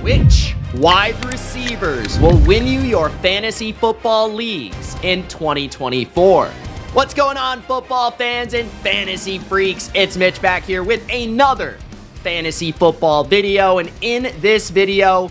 Which wide receivers will win you your fantasy football leagues in 2024? What's going on, football fans and fantasy freaks? It's Mitch back here with another fantasy football video. And in this video,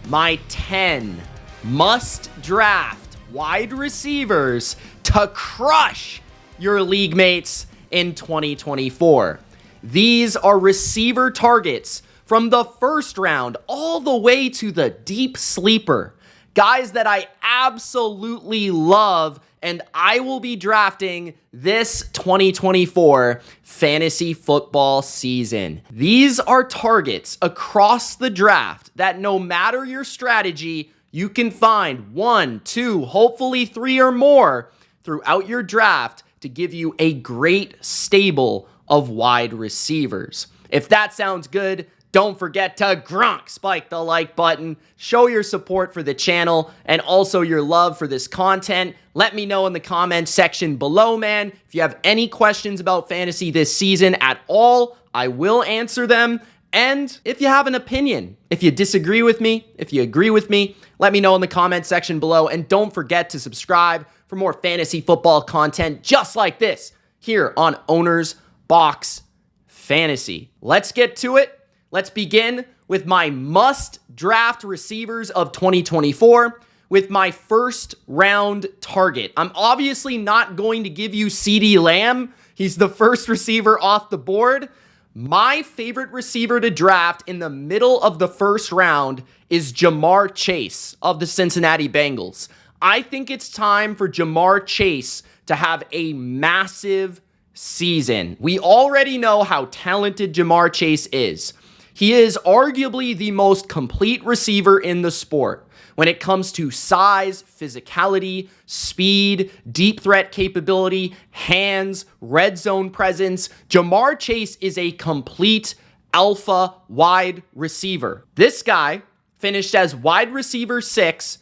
my 10 must-draft wide receivers to crush your league mates in 2024. These are receiver targets from the first round all the way to the deep sleeper. Guys that I absolutely love, and I will be drafting this 2024 fantasy football season. These are targets across the draft that no matter your strategy, you can find 1, 2, hopefully 3 or more throughout your draft to give you a great stable of wide receivers. If that sounds good, don't forget to spike the like button, show your support for the channel, and also your love for this content. Let me know in the comments section below, man. If you have any questions about fantasy this season at all, I will answer them. And if you have an opinion, if you disagree with me, if you agree with me, let me know in the comments section below. And don't forget to subscribe for more fantasy football content just like this here on OwnersBox Fantasy. Let's get to it. Let's begin with my must-draft receivers of 2024 with my first round target. I'm obviously not going to give you CeeDee Lamb. He's the first receiver off the board. My favorite receiver to draft in the middle of the first round is Jamar Chase of the Cincinnati Bengals. I think it's time for Jamar Chase to have a massive season. We already know how talented Jamar Chase is. He is arguably the most complete receiver in the sport when it comes to size, physicality, speed, deep threat capability, hands, red zone presence. Jamar Chase is a complete alpha wide receiver. This guy finished as wide receiver 6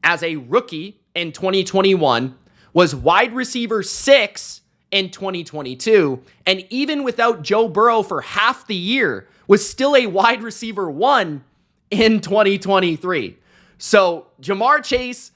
as a rookie in 2021, was wide receiver 6 in 2022, and even without Joe Burrow for half the year, was still a wide receiver 1 in 2023. So Jamar Chase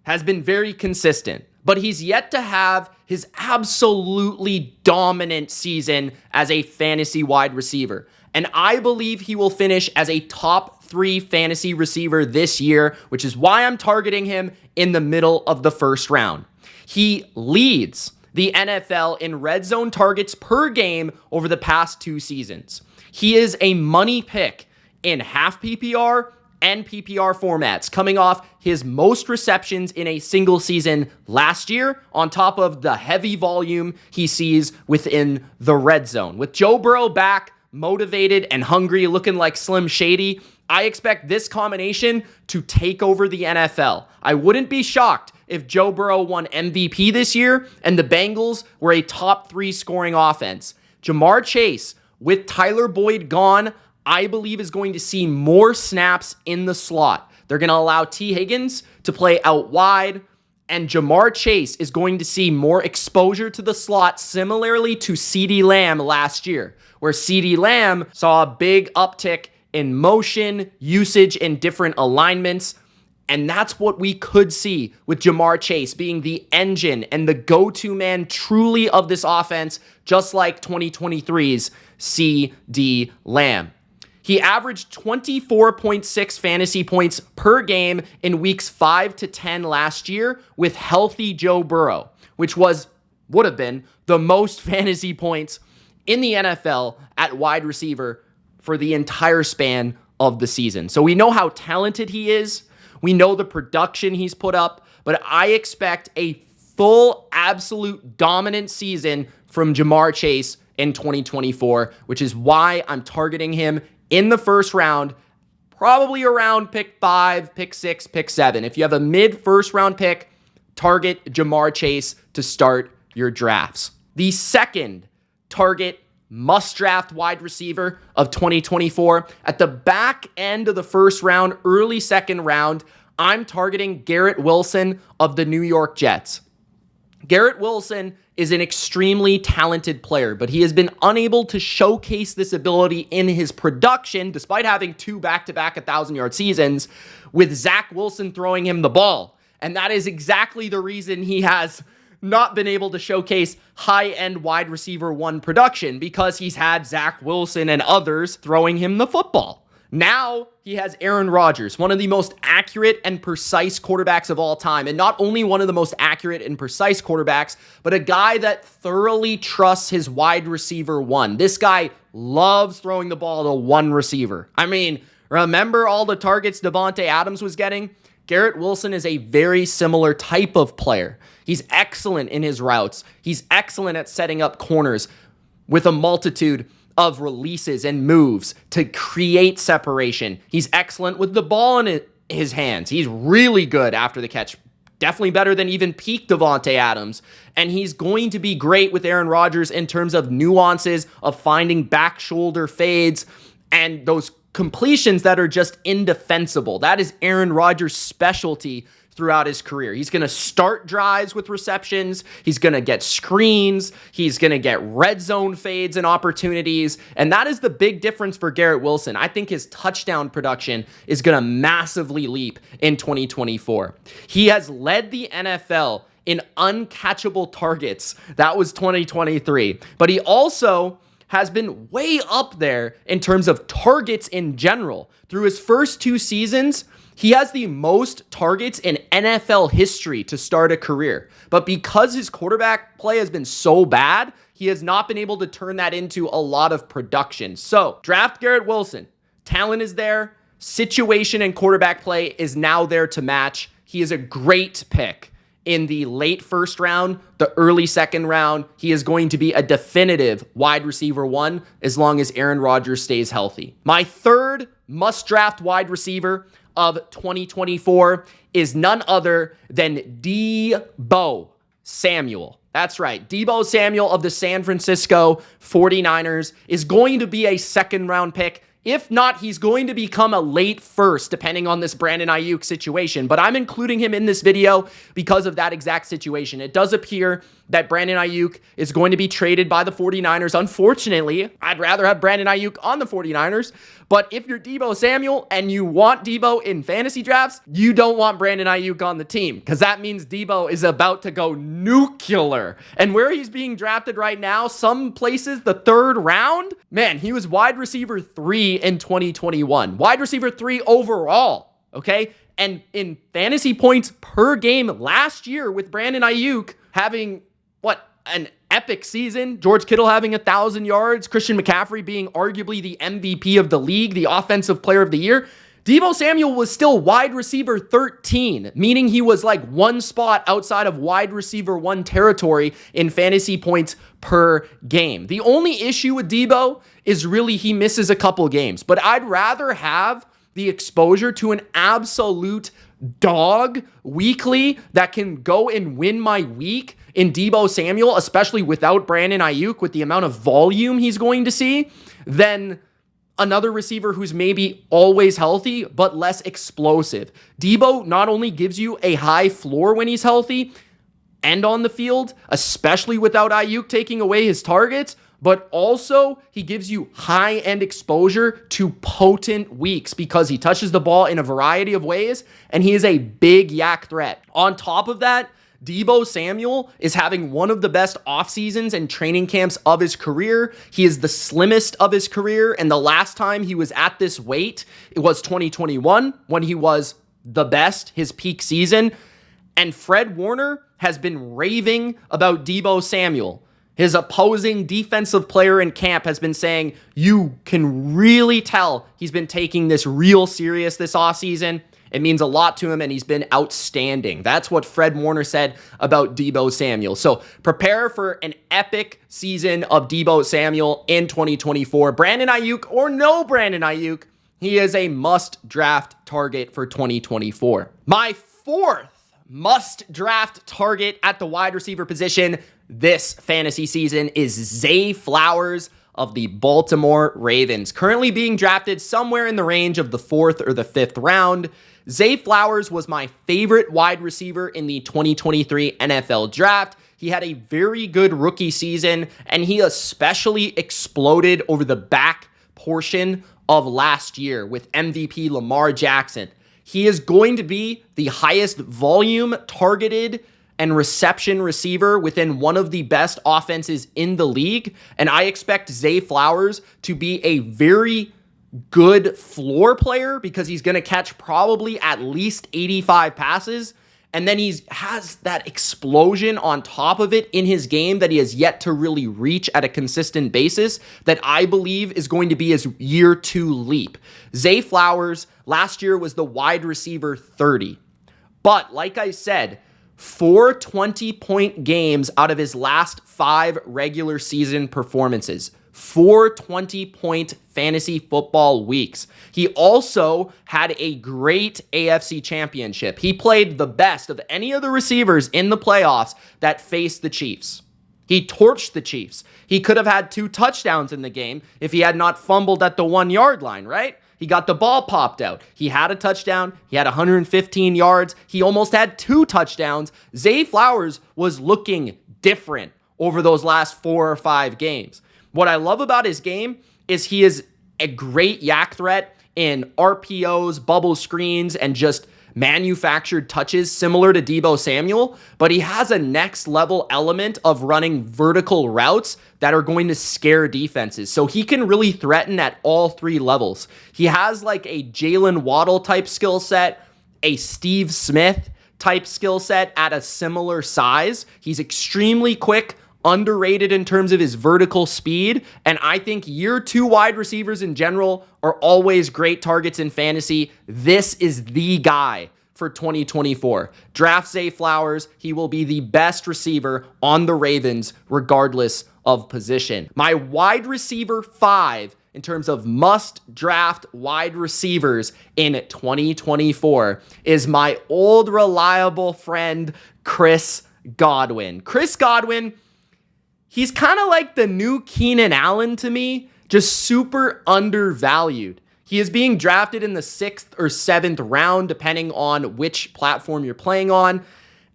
has been very consistent, but he's yet to have his absolutely dominant season as a fantasy wide receiver. And I believe he will finish as a top 3 fantasy receiver this year, which is why I'm targeting him in the middle of the first round. He leads the NFL in red zone targets per game over the past 2 seasons. He is a money pick in half PPR and PPR formats, coming off his most receptions in a single season last year, on top of the heavy volume he sees within the red zone. With Joe Burrow back, motivated and hungry, looking like Slim Shady, I expect this combination to take over the NFL. I wouldn't be shocked if Joe Burrow won MVP this year and the Bengals were a top 3 scoring offense. Jamar Chase, with Tyler Boyd gone, I believe is going to see more snaps in the slot. They're going to allow T. Higgins to play out wide, and Jamar Chase is going to see more exposure to the slot, similarly to CeeDee Lamb last year, where CeeDee Lamb saw a big uptick in motion, usage in different alignments. And that's what we could see with Jamar Chase being the engine and the go-to man truly of this offense, just like 2023's CeeDee Lamb. He averaged 24.6 fantasy points per game in weeks 5 to 10 last year with healthy Joe Burrow, which would have been the most fantasy points in the NFL at wide receiver for the entire span of the season. So we know how talented he is. We know the production he's put up, but I expect a full, absolute dominant season from Jamar Chase in 2024, which is why I'm targeting him in the first round, probably around pick 5, pick 6, pick 7. If you have a mid-first round pick, target Jamar Chase to start your drafts. The second target must-draft wide receiver of 2024. At the back end of the first round, early second round, I'm targeting Garrett Wilson of the New York Jets. Garrett Wilson is an extremely talented player, but he has been unable to showcase this ability in his production, despite having 2 back-to-back 1,000-yard seasons, with Zach Wilson throwing him the ball. And that is exactly the reason he has not been able to showcase high-end wide receiver 1 production, because he's had Zach Wilson and others throwing him the football. Now he has Aaron Rodgers, one of the most accurate and precise quarterbacks of all time. And not only one of the most accurate and precise quarterbacks, but a guy that thoroughly trusts his wide receiver 1. This guy loves throwing the ball to one receiver. I mean, remember all the targets Davante Adams was getting? Garrett Wilson is a very similar type of player. He's excellent in his routes. He's excellent at setting up corners with a multitude of releases and moves to create separation. He's excellent with the ball in his hands. He's really good after the catch. Definitely better than even peak Davante Adams. And he's going to be great with Aaron Rodgers in terms of nuances of finding back shoulder fades and those completions that are just indefensible. That is Aaron Rodgers' specialty throughout his career. He's going to start drives with receptions. He's going to get screens. He's going to get red zone fades and opportunities. And that is the big difference for Garrett Wilson. I think his touchdown production is going to massively leap in 2024. He has led the NFL in uncatchable targets. That was 2023. But he also has been way up there in terms of targets in general. Through his first 2 seasons, he has the most targets in NFL history to start a career. But because his quarterback play has been so bad, he has not been able to turn that into a lot of production. So, draft Garrett Wilson. Talent is there. Situation and quarterback play is now there to match. He is a great pick. In the late first round, the early second round, he is going to be a definitive wide receiver 1 as long as Aaron Rodgers stays healthy. My third must-draft wide receiver of 2024 is none other than Deebo Samuel. That's right. Deebo Samuel of the San Francisco 49ers is going to be a second-round pick. If not, he's going to become a late first, depending on this Brandon Ayuk situation. But I'm including him in this video because of that exact situation. It does appear that Brandon Ayuk is going to be traded by the 49ers. Unfortunately, I'd rather have Brandon Ayuk on the 49ers. But if you're Deebo Samuel and you want Deebo in fantasy drafts, you don't want Brandon Ayuk on the team, because that means Deebo is about to go nuclear. And where he's being drafted right now, some places the 3rd round, man, he was wide receiver 3 in 2021. Wide receiver 3 overall, okay? And in fantasy points per game last year with Brandon Ayuk having, an epic season. George Kittle having 1,000 yards. Christian McCaffrey being arguably the MVP of the league, the offensive player of the year. Deebo Samuel was still wide receiver 13, meaning he was like one spot outside of wide receiver 1 territory in fantasy points per game. The only issue with Deebo is really he misses a couple games, but I'd rather have the exposure to an absolute dog weekly that can go and win my week in Deebo Samuel, especially without Brandon Ayuk, with the amount of volume he's going to see, than another receiver who's maybe always healthy, but less explosive. Deebo not only gives you a high floor when he's healthy and on the field, especially without Ayuk taking away his targets, but also he gives you high-end exposure to potent weeks because he touches the ball in a variety of ways, and he is a big yak threat. On top of that, Deebo Samuel is having one of the best off seasons and training camps of his career. He is the slimmest of his career, and the last time he was at this weight, it was 2021 when he was the best, his peak season. And Fred Warner has been raving about Deebo Samuel. His opposing defensive player in camp has been saying, you can really tell he's been taking this real serious this offseason. It means a lot to him, and he's been outstanding. That's what Fred Warner said about Deebo Samuel. So prepare for an epic season of Deebo Samuel in 2024. Brandon Ayuk or no Brandon Ayuk, he is a must-draft target for 2024. My fourth must-draft target at the wide receiver position this fantasy season is Zay Flowers of the Baltimore Ravens, currently being drafted somewhere in the range of the 4th or the 5th round. Zay Flowers was my favorite wide receiver in the 2023 NFL draft. He had a very good rookie season, and he especially exploded over the back portion of last year with MVP Lamar Jackson. He is going to be the highest volume targeted and reception receiver within one of the best offenses in the league. And I expect Zay Flowers to be a very good floor player because he's going to catch probably at least 85 passes. And then he has that explosion on top of it in his game that he has yet to really reach at a consistent basis that I believe is going to be his year 2 leap. Zay Flowers last year was the wide receiver 30. But like I said, 4 20-point games out of his last 5 regular season performances. 4 20-point fantasy football weeks. He also had a great AFC championship. He played the best of any of the receivers in the playoffs that faced the Chiefs. He torched the Chiefs. He could have had 2 touchdowns in the game if he had not fumbled at the 1-yard line, right? He got the ball popped out. He had a touchdown. He had 115 yards. He almost had 2 touchdowns. Zay Flowers was looking different over those last 4 or 5 games. What I love about his game is he is a great yak threat in RPOs, bubble screens, and just manufactured touches similar to Deebo Samuel, but he has a next level element of running vertical routes that are going to scare defenses. So he can really threaten at all 3 levels. He has like a Jalen Waddle type skill set, a Steve Smith type skill set at a similar size. He's extremely quick, underrated in terms of his vertical speed, and I think year 2 wide receivers in general are always great targets in fantasy. This is the guy for 2024. Draft Zay Flowers. He will be the best receiver on the Ravens regardless of position. My wide receiver 5 in terms of must draft wide receivers in 2024 is my old reliable friend Chris Godwin. Chris Godwin, he's kind of like the new Keenan Allen to me, just super undervalued. He is being drafted in the 6th or 7th round, depending on which platform you're playing on.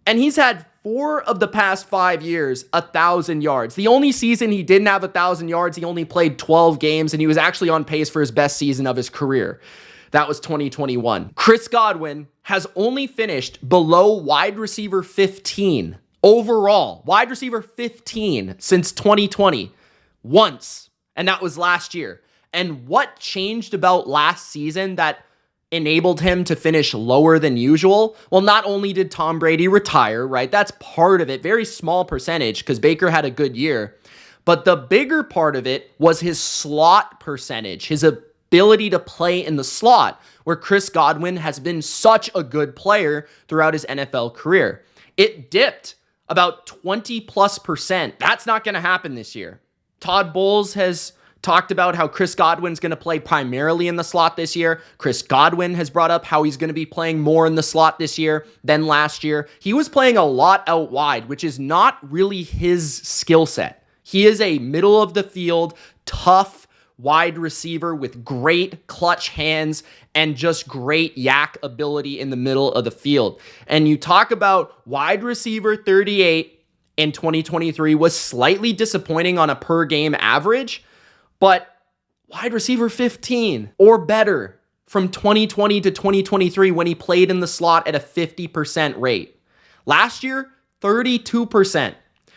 And he's had 4 of the past 5 years, 1,000 yards. The only season he didn't have 1,000 yards, he only played 12 games, and he was actually on pace for his best season of his career. That was 2021. Chris Godwin has only finished below wide receiver 15 overall, wide receiver 15 since 2020, once, and that was last year. And what changed about last season that enabled him to finish lower than usual? Well, not only did Tom Brady retire, right? That's part of it, very small percentage because Baker had a good year. But the bigger part of it was his slot percentage, his ability to play in the slot, where Chris Godwin has been such a good player throughout his NFL career. It dipped about 20+%. That's not going to happen this year. Todd Bowles has talked about how Chris Godwin's going to play primarily in the slot this year. Chris Godwin has brought up how he's going to be playing more in the slot this year than last year. He was playing a lot out wide, which is not really his skill set. He is a middle of the field, tough wide receiver with great clutch hands and just great yak ability in the middle of the field. And you talk about wide receiver 38 in 2023 was slightly disappointing on a per game average, but wide receiver 15 or better from 2020 to 2023 when he played in the slot at a 50% rate. Last year, 32%.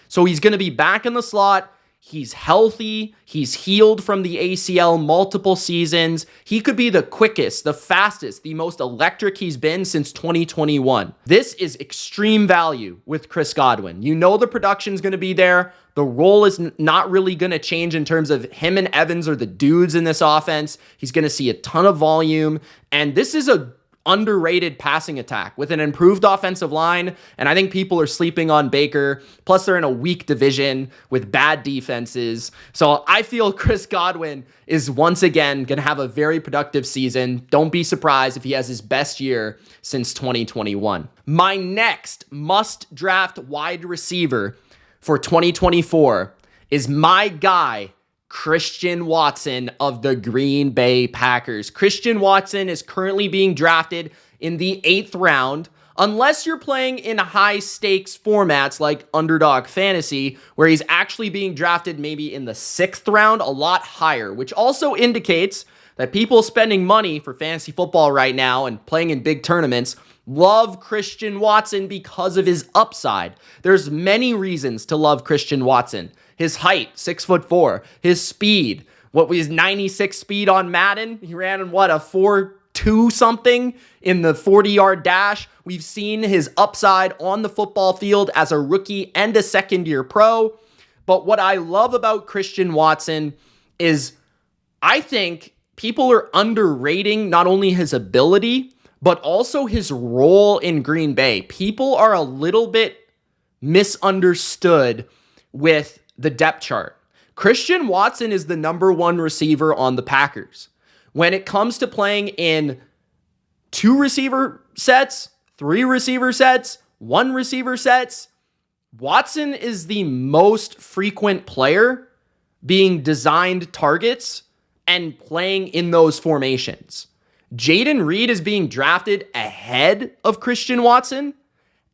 So he's going to be back in the slot. He's healthy. He's healed from the ACL multiple seasons. He could be the quickest, the fastest, the most electric he's been since 2021. This is extreme value with Chris Godwin. You know the production's going to be there. The role is not really going to change in terms of him and Evans are the dudes in this offense. He's going to see a ton of volume. And this is a underrated passing attack with an improved offensive line, and I think people are sleeping on Baker. Plus, they're in a weak division with bad defenses. So I feel Chris Godwin is once again going to have a very productive season. Don't be surprised if he has his best year since 2021. My next must-draft wide receiver for 2024 is my guy, Christian Watson of the Green Bay Packers. Christian Watson is currently being drafted in the 8th round Unless you're playing in high stakes formats like Underdog Fantasy, where he's actually being drafted maybe in the 6th round, a lot higher, which also indicates that people spending money for fantasy football right now and playing in big tournaments love Christian Watson because of his upside. There's many reasons to love Christian Watson. His height, 6'4", his speed, what was 96 speed on Madden? He ran in what, a 4.2 something in the 40-yard dash. We've seen his upside on the football field as a rookie and a second-year pro. But what I love about Christian Watson is I think people are underrating not only his ability, but also his role in Green Bay. People are a little bit misunderstood with the depth chart. Christian Watson is the number 1 receiver on the Packers. When it comes to playing in 2 receiver sets, 3 receiver sets, 1 receiver sets, Watson is the most frequent player being designed targets and playing in those formations. Jaden Reed is being drafted ahead of Christian Watson,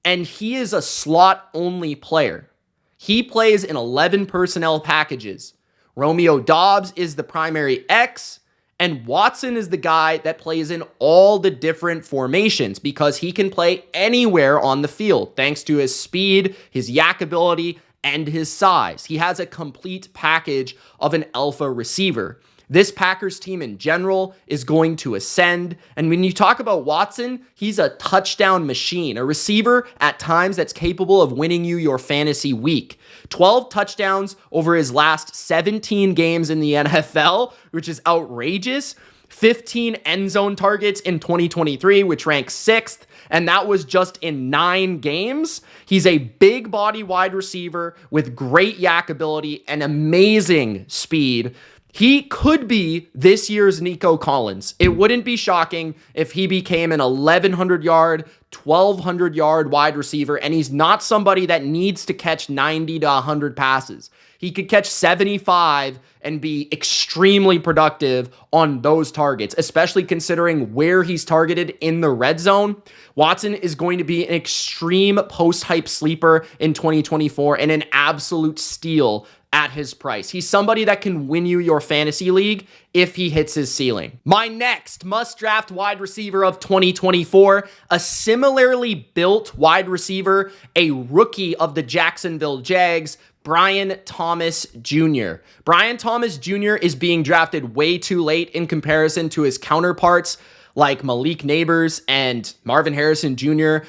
and he is a slot-only player. He plays in 11 personnel packages. Romeo Doubs is the primary X, and Watson is the guy that plays in all the different formations because he can play anywhere on the field thanks to his speed, his yak ability, and his size. He has a complete package of an alpha receiver. This Packers team in general is going to ascend. And when you talk about Watson, he's a touchdown machine, a receiver at times that's capable of winning you your fantasy week. 12 touchdowns over his last 17 games in the NFL, which is outrageous. 15 end zone targets in 2023, which ranks 6th. And that was just in 9 games. He's a big body wide receiver with great yak ability and amazing speed. He could be this year's Nico Collins. It wouldn't be shocking if he became an 1,100-yard, 1,200-yard wide receiver, and he's not somebody that needs to catch 90 to 100 passes. He could catch 75 and be extremely productive on those targets, especially considering where he's targeted in the red zone. Watson is going to be an extreme post-hype sleeper in 2024 and an absolute steal at his price. He's somebody that can win you your fantasy league if he hits his ceiling. My next must-draft wide receiver of 2024, a similarly built wide receiver, a rookie of the Jacksonville Jags, Brian Thomas Jr. Brian Thomas Jr. is being drafted way too late in comparison to his counterparts like Malik Neighbors and Marvin Harrison Jr.,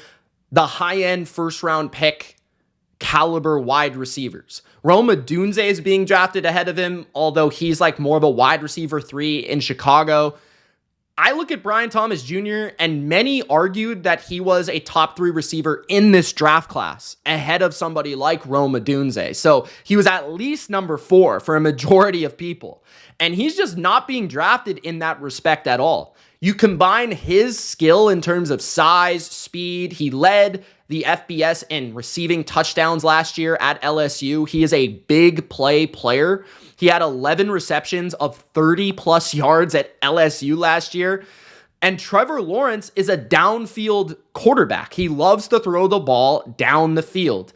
the high-end first-round pick caliber wide receivers. Rome Odunze is being drafted ahead of him, although he's like more of a wide receiver 3 in Chicago. I look at Brian Thomas Jr., and many argued that he was a top 3 receiver in this draft class, ahead of somebody like Rome Odunze. So he was at least number 4 for a majority of people. And he's just not being drafted in that respect at all. You combine his skill in terms of size, speed. He led the FBS in receiving touchdowns last year at LSU. He is a big play player. He had 11 receptions of 30-plus yards at LSU last year. And Trevor Lawrence is a downfield quarterback. He loves to throw the ball down the field.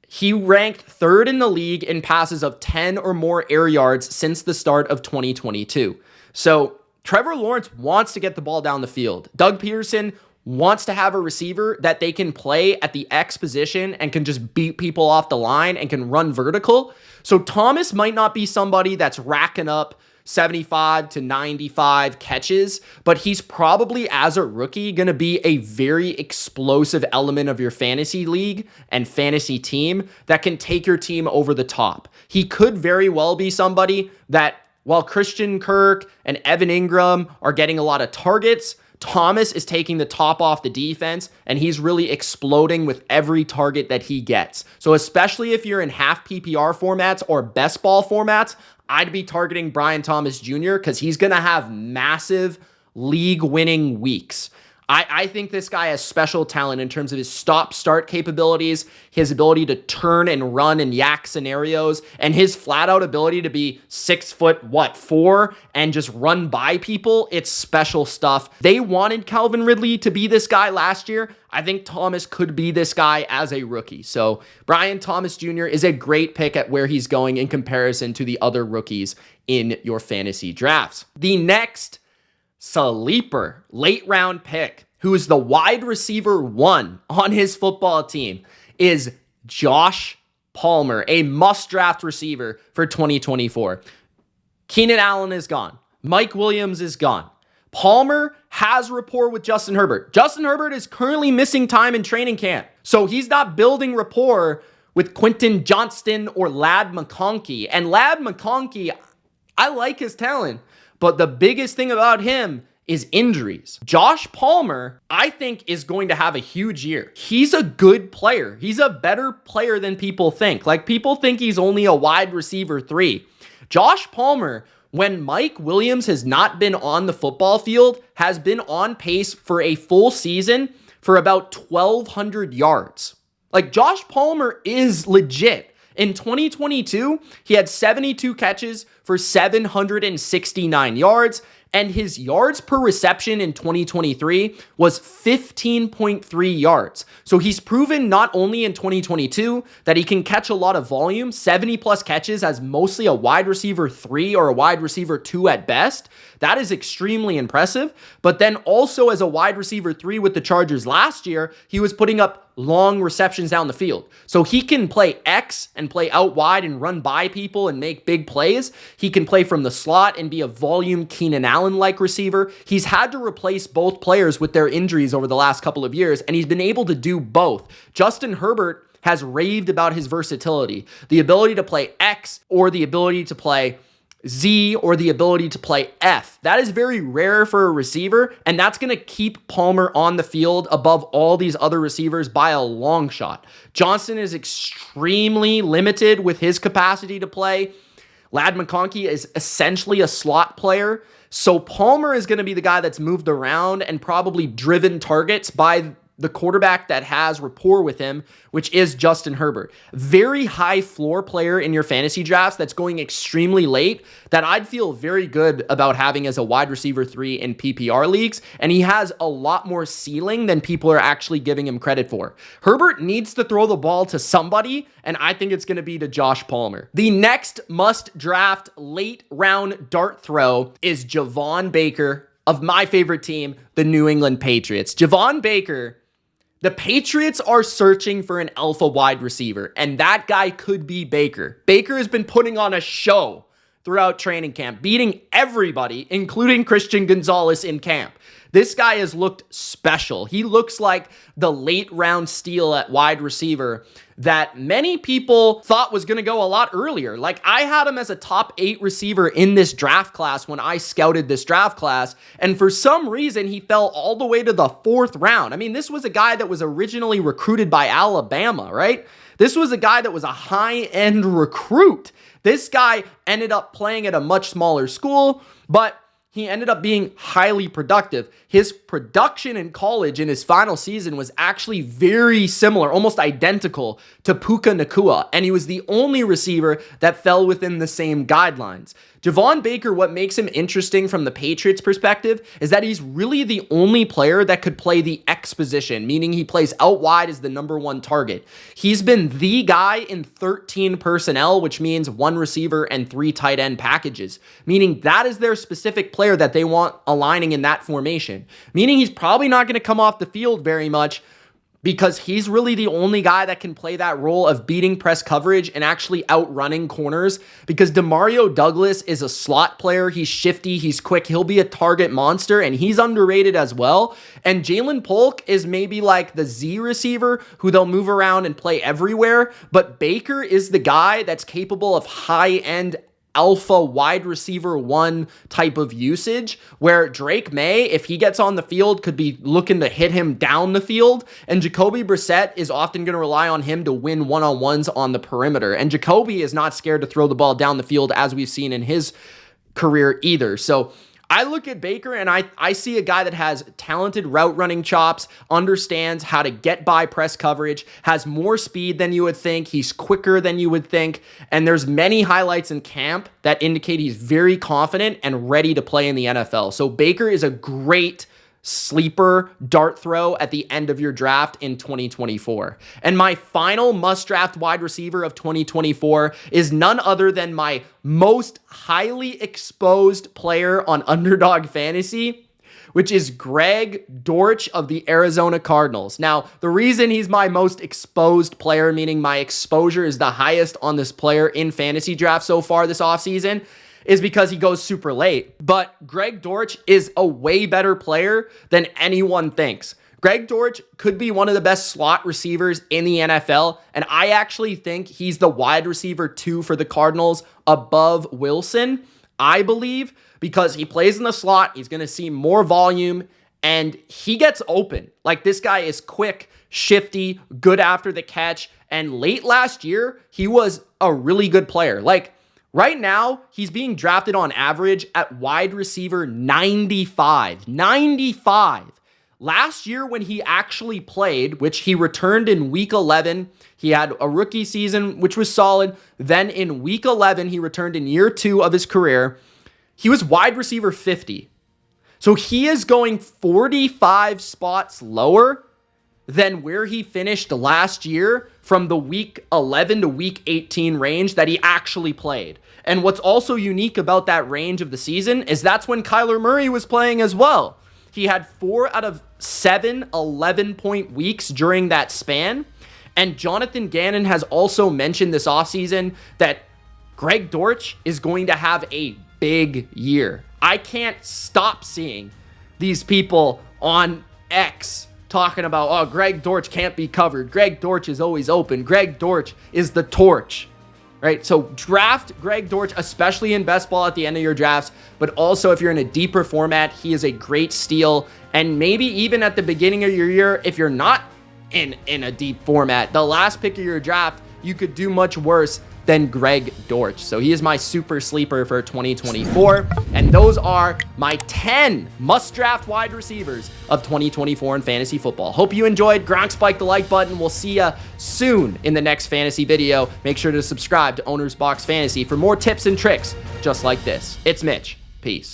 He ranked 3rd in the league in passes of 10 or more air yards since the start of 2022. So Trevor Lawrence wants to get the ball down the field. Doug Peterson wants to have a receiver that they can play at the X position and can just beat people off the line and can run vertical. So Thomas might not be somebody that's racking up 75 to 95 catches, but he's probably, as a rookie, going to be a very explosive element of your fantasy league and fantasy team that can take your team over the top. He could very well be somebody that, while Christian Kirk and Evan Ingram are getting a lot of targets, Thomas is taking the top off the defense, and he's really exploding with every target that he gets. So especially if you're in half PPR formats or best ball formats, I'd be targeting Brian Thomas Jr. because he's going to have massive league-winning weeks. I think this guy has special talent in terms of his stop-start capabilities, his ability to turn and run in yak scenarios, and his flat-out ability to be 6'4" and just run by people. It's special stuff. They wanted Calvin Ridley to be this guy last year. I think Thomas could be this guy as a rookie. So Brian Thomas Jr. is a great pick at where he's going in comparison to the other rookies in your fantasy drafts. The next sleeper late round pick, who is the wide receiver 1 on his football team, is Josh Palmer, a must-draft receiver for 2024. Keenan Allen is gone. Mike Williams is gone. Palmer has rapport with Justin Herbert. Justin Herbert is currently missing time in training camp, so he's not building rapport with Quentin Johnston or Ladd McConkey. And Ladd McConkey, I like his talent, but the biggest thing about him is injuries. Josh Palmer, I think, is going to have a huge year. He's a good player. He's a better player than people think. Like, people think he's only a wide receiver 3. Josh Palmer, when Mike Williams has not been on the football field, has been on pace for a full season for about 1,200 yards. Like, Josh Palmer is legit. In 2022, he had 72 catches for 769 yards, and his yards per reception in 2023 was 15.3 yards. So he's proven not only in 2022 that he can catch a lot of volume, 70 plus catches as mostly a wide receiver 3 or a wide receiver 2 at best. That is extremely impressive. But then also as a wide receiver 3 with the Chargers last year, he was putting up long receptions down the field. So he can play X and play out wide and run by people and make big plays. He can play from the slot and be a volume Keenan Allen-like receiver. He's had to replace both players with their injuries over the last couple of years, and he's been able to do both. Justin Herbert has raved about his versatility, the ability to play X or the ability to play Z or the ability to play F. That is very rare for a receiver, and that's going to keep Palmer on the field above all these other receivers by a long shot. Johnson is extremely limited with his capacity to play. Ladd McConkey is essentially a slot player, so Palmer is going to be the guy that's moved around and probably driven targets by the quarterback that has rapport with him, which is Justin Herbert. Very high floor player in your fantasy drafts that's going extremely late that I'd feel very good about having as a wide receiver 3 in PPR leagues, and he has a lot more ceiling than people are actually giving him credit for. Herbert needs to throw the ball to somebody, and I think it's going to be to Josh Palmer. The next must-draft late round dart throw is Javon Baker of my favorite team, the New England Patriots. Javon Baker, the Patriots are searching for an alpha wide receiver, and that guy could be Baker. Baker has been putting on a show throughout training camp, beating everybody, including Christian Gonzalez in camp. This guy has looked special. He looks like the late round steal at wide receiver that many people thought was going to go a lot earlier. Like, I had him as a top 8 receiver in this draft class when I scouted this draft class, and for some reason he fell all the way to the 4th round. I mean, this was a guy that was originally recruited by Alabama, right? This was a guy that was a high-end recruit. This guy ended up playing at a much smaller school, but he ended up being highly productive. His production in college in his final season was actually very similar, almost identical to Puka Nacua, and he was the only receiver that fell within the same guidelines. Javon Baker, what makes him interesting from the Patriots' perspective is that he's really the only player that could play the X position, meaning he plays out wide as the number 1 target. He's been the guy in 13 personnel, which means 1 receiver and 3 tight end packages, meaning that is their specific player that they want aligning in that formation, meaning he's probably not going to come off the field very much because he's really the only guy that can play that role of beating press coverage and actually outrunning corners, because Demario Douglas is a slot player. He's shifty, he's quick, he'll be a target monster, and he's underrated as well. And Jalen Polk is maybe like the Z receiver who they'll move around and play everywhere, but Baker is the guy that's capable of high-end alpha wide receiver 1 type of usage, where Drake May, if he gets on the field, could be looking to hit him down the field, and Jacoby Brissett is often going to rely on him to win one-on-ones on the perimeter, and Jacoby is not scared to throw the ball down the field as we've seen in his career either. So I look at Baker and I see a guy that has talented route running chops, understands how to get by press coverage, has more speed than you would think, he's quicker than you would think, and there's many highlights in camp that indicate he's very confident and ready to play in the NFL. So Baker is a great sleeper dart throw at the end of your draft in 2024. And my final must draft wide receiver of 2024 is none other than my most highly exposed player on Underdog Fantasy, which is Greg Dortch of the Arizona Cardinals. Now, the reason he's my most exposed player, meaning my exposure is the highest on this player in fantasy draft so far this offseason, is because he goes super late. But Greg Dortch is a way better player than anyone thinks. Greg Dortch could be one of the best slot receivers in the NFL, and I actually think he's the wide receiver 2 for the Cardinals above Wilson, I believe, because he plays in the slot, he's going to see more volume, and he gets open. Like, this guy is quick, shifty, good after the catch, and late last year, he was a really good player. Like, right now, he's being drafted on average at wide receiver 95. 95. Last year, when he actually played, which he returned in week 11, he had a rookie season, which was solid. Then in week 11, he returned in year 2 of his career. He was wide receiver 50. So he is going 45 spots lower than where he finished last year from the week 11 to week 18 range that he actually played. And what's also unique about that range of the season is that's when Kyler Murray was playing as well. He had 4 out of 7 11-point weeks during that span. And Jonathan Gannon has also mentioned this offseason that Greg Dortch is going to have a big year. I can't stop seeing these people on X talking about, oh, Greg Dortch can't be covered. Greg Dortch is always open. Greg Dortch is the torch, right? So draft Greg Dortch, especially in best ball at the end of your drafts, but also if you're in a deeper format, he is a great steal. And maybe even at the beginning of your year, if you're not in a deep format, the last pick of your draft, you could do much worse than Greg Dortch. So he is my super sleeper for 2024. And those are my 10 must-draft wide receivers of 2024 in fantasy football. Hope you enjoyed. Gronk spike the like button. We'll see you soon in the next fantasy video. Make sure to subscribe to OwnersBox Fantasy for more tips and tricks just like this. It's Mitch. Peace.